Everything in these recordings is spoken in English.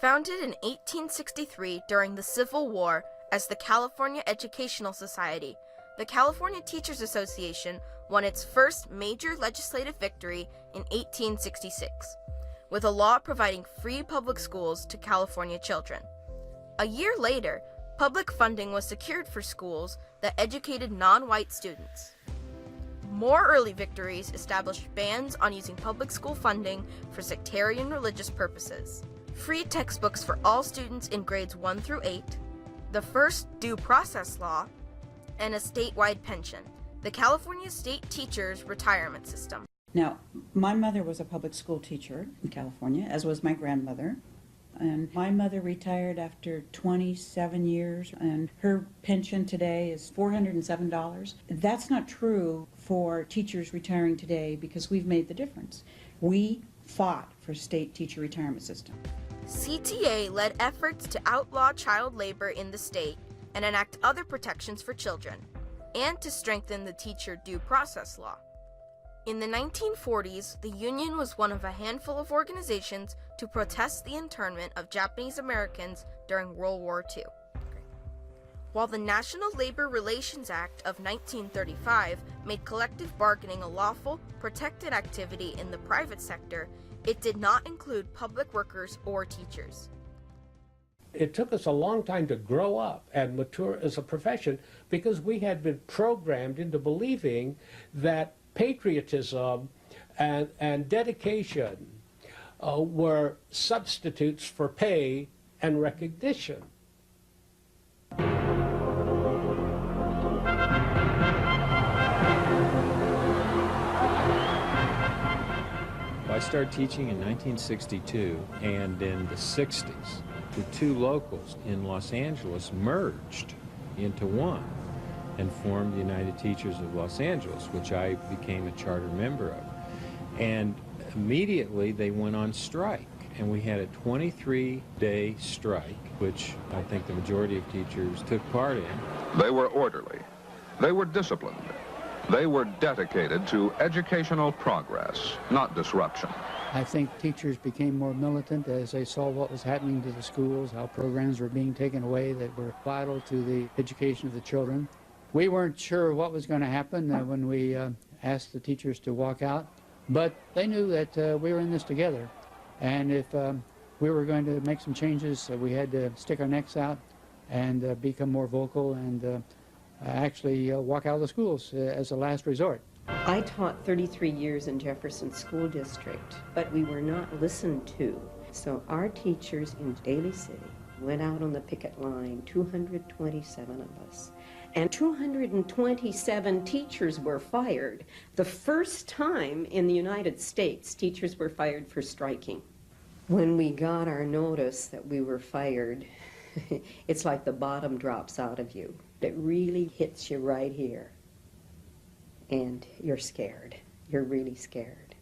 Founded in 1863 during the Civil War as the California Educational Society, the California Teachers Association won its first major legislative victory in 1866, with a law providing free public schools to California children. A year later, public funding was secured for schools that educated non-white students. More early victories established bans on using public school funding for sectarian religious purposes, free textbooks for all students in grades 1 through 8, the first due process law, and a statewide pension, the California State Teachers Retirement System. Now, my mother was a public school teacher in California, as was my grandmother. And my mother retired after 27 years, and her pension today is $407. That's not true for teachers retiring today because we've made the difference. We fought for state teacher retirement system. CTA led efforts to outlaw child labor in the state and enact other protections for children, and to strengthen the teacher due process law. In the 1940s, the union was one of a handful of organizations to protest the internment of Japanese Americans during World War II. While the National Labor Relations Act of 1935 made collective bargaining a lawful, protected activity in the private sector, it did not include public workers or teachers. It took us a long time to grow up and mature as a profession because we had been programmed into believing that patriotism and dedication were substitutes for pay and recognition. I started teaching in 1962, and in the 60s, the two locals in Los Angeles merged into one and formed the United Teachers of Los Angeles, which I became a charter member of. And immediately they went on strike, and we had a 23-day strike, which I think the majority of teachers took part in. They were orderly. They were disciplined. They were dedicated to educational progress, not disruption. I think teachers became more militant as they saw what was happening to the schools, how programs were being taken away that were vital to the education of the children. We weren't sure what was going to happen when we asked the teachers to walk out, but they knew that we were in this together. And if we were going to make some changes, we had to stick our necks out and become more vocal and actually walk out of the schools as a last resort. I taught 33 years in Jefferson School District, but we were not listened to. So our teachers in Daly City went out on the picket line, 227 of us. And 227 teachers were fired. The first time in the United States teachers were fired for striking. When we got our notice that we were fired, it's like the bottom drops out of you. It really hits you right here. And you're scared. You're really scared.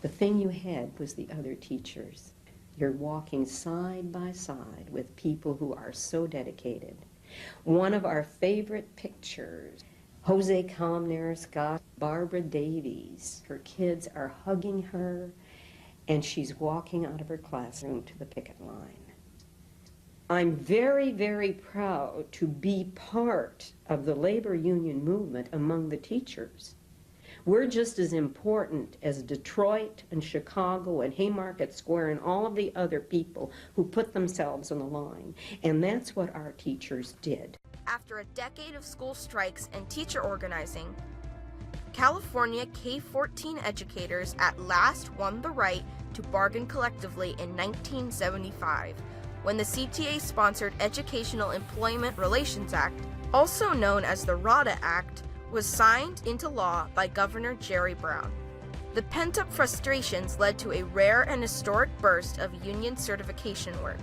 The thing you had was the other teachers. You're walking side by side with people who are so dedicated. One of our favorite pictures, Jose Comner Scott, Barbara Davies. Her kids are hugging her, and she's walking out of her classroom to the picket line. I'm very, very proud to be part of the labor union movement among the teachers. We're just as important as Detroit and Chicago and Haymarket Square and all of the other people who put themselves on the line. And that's what our teachers did. After a decade of school strikes and teacher organizing, California K-14 educators at last won the right to bargain collectively in 1975, when the CTA-sponsored Educational Employment Relations Act, also known as the RADA Act, was signed into law by Governor Jerry Brown. The pent-up frustrations led to a rare and historic burst of union certification work.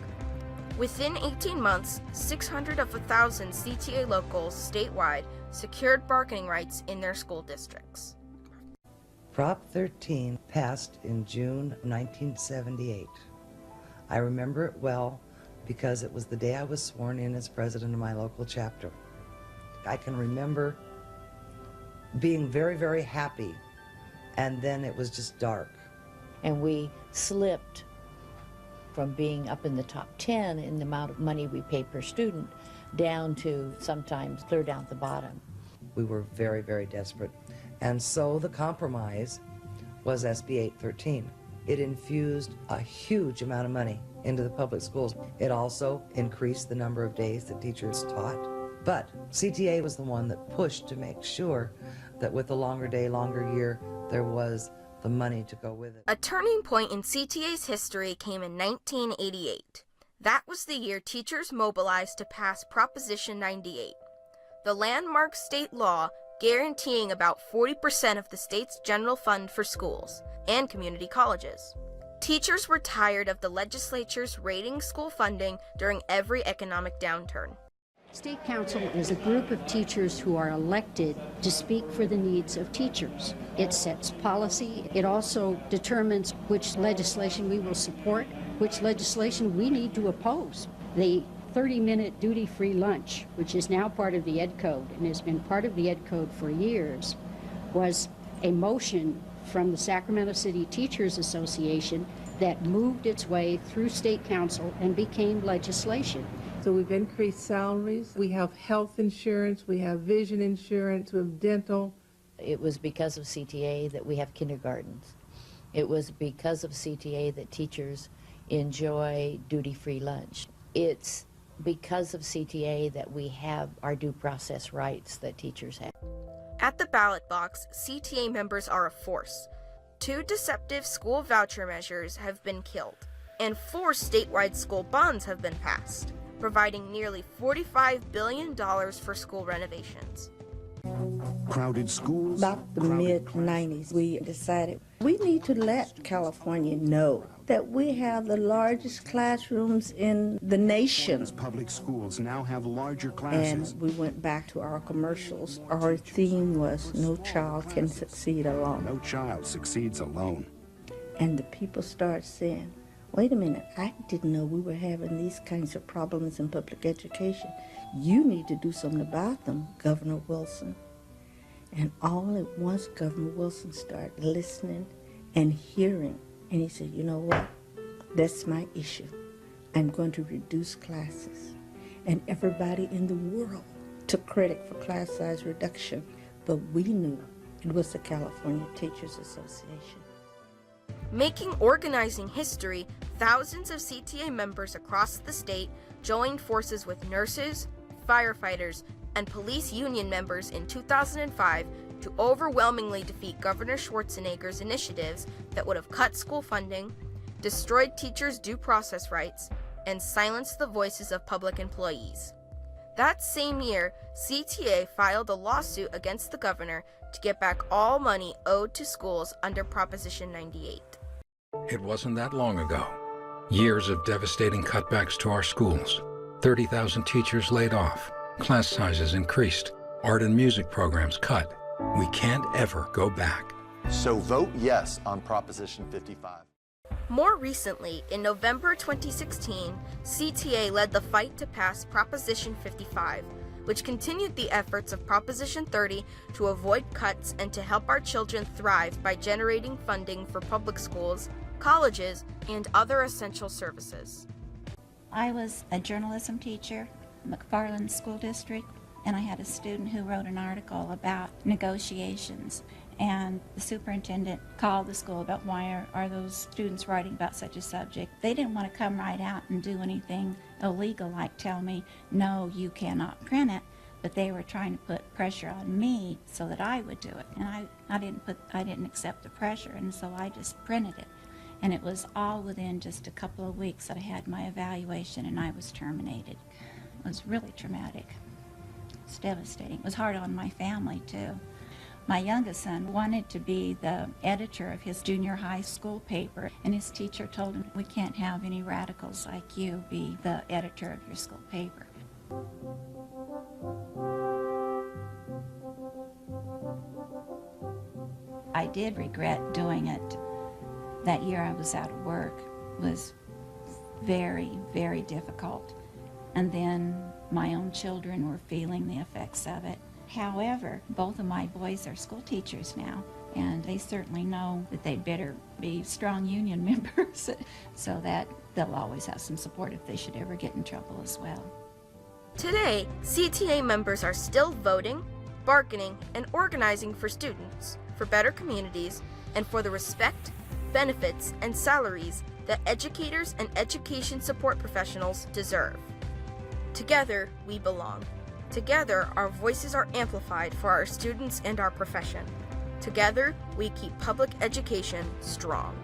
Within 18 months, 600 of 1,000 CTA locals statewide secured bargaining rights in their school districts. Prop 13 passed in June 1978. I remember it well because it was the day I was sworn in as president of my local chapter. I can remember being very, very happy, and then it was just dark. And we slipped from being up in the top 10 in the amount of money we pay per student down to sometimes clear down at the bottom. We were very, very desperate. And so the compromise was SB 813. It infused a huge amount of money into the public schools. It also increased the number of days that teachers taught. But CTA was the one that pushed to make sure that with the longer day, longer year, there was the money to go with it. A turning point in CTA's history came in 1988. That was the year teachers mobilized to pass Proposition 98, the landmark state law guaranteeing about 40% of the state's general fund for schools and community colleges. Teachers were tired of the legislature's raiding school funding during every economic downturn. State Council is a group of teachers who are elected to speak for the needs of teachers. It sets policy. It also determines which legislation we will support, which legislation we need to oppose. The 30-minute duty-free lunch, which is now part of the Ed Code and has been part of the Ed Code for years, was a motion from the Sacramento City Teachers Association that moved its way through State Council and became legislation. So we've increased salaries, we have health insurance, we have vision insurance, we have dental. It was because of CTA that we have kindergartens. It was because of CTA that teachers enjoy duty-free lunch. It's because of CTA that we have our due process rights that teachers have. At the ballot box, CTA members are a force. 2 deceptive school voucher measures have been killed, and 4 statewide school bonds have been passed, providing nearly $45 billion for school renovations. Crowded schools. About the mid-90s, we decided we need to let California know that we have the largest classrooms in the nation. Public schools now have larger classes. And we went back to our commercials. Our theme was no child can succeed alone. No child succeeds alone. And the people start saying, wait a minute, I didn't know we were having these kinds of problems in public education. You need to do something about them, Governor Wilson. And all at once, Governor Wilson started listening and hearing. And he said, you know what? That's my issue. I'm going to reduce classes. And everybody in the world took credit for class size reduction. But we knew it was the California Teachers Association. Making organizing history, thousands of CTA members across the state joined forces with nurses, firefighters, and police union members in 2005 to overwhelmingly defeat Governor Schwarzenegger's initiatives that would have cut school funding, destroyed teachers' due process rights, and silenced the voices of public employees. That same year, CTA filed a lawsuit against the governor to get back all money owed to schools under Proposition 98. It wasn't that long ago. Years of devastating cutbacks to our schools. 30,000 teachers laid off. Class sizes increased. Art and music programs cut. We can't ever go back. So vote yes on Proposition 55. More recently, in November 2016, CTA led the fight to pass Proposition 55, which continued the efforts of Proposition 30 to avoid cuts and to help our children thrive by generating funding for public schools, colleges, and other essential services. I was a journalism teacher in McFarland School District, and I had a student who wrote an article about negotiations. And the superintendent called the school about why are those students writing about such a subject. They didn't want to come right out and do anything illegal like tell me, no, you cannot print it, but they were trying to put pressure on me so that I would do it. And I didn't accept the pressure, and so I just printed it. And it was all within just a couple of weeks that I had my evaluation and I was terminated. It was really traumatic. It's devastating. It was hard on my family too. My youngest son wanted to be the editor of his junior high school paper, and his teacher told him, we can't have any radicals like you be the editor of your school paper. I did regret doing it. That year I was out of work was very, very difficult. And then my own children were feeling the effects of it. However, both of my boys are school teachers now, and they certainly know that they'd better be strong union members so that they'll always have some support if they should ever get in trouble as well. Today, CTA members are still voting, bargaining, and organizing for students, for better communities, and for the respect, benefits, and salaries that educators and education support professionals deserve. Together, we belong. Together, our voices are amplified for our students and our profession. Together, we keep public education strong.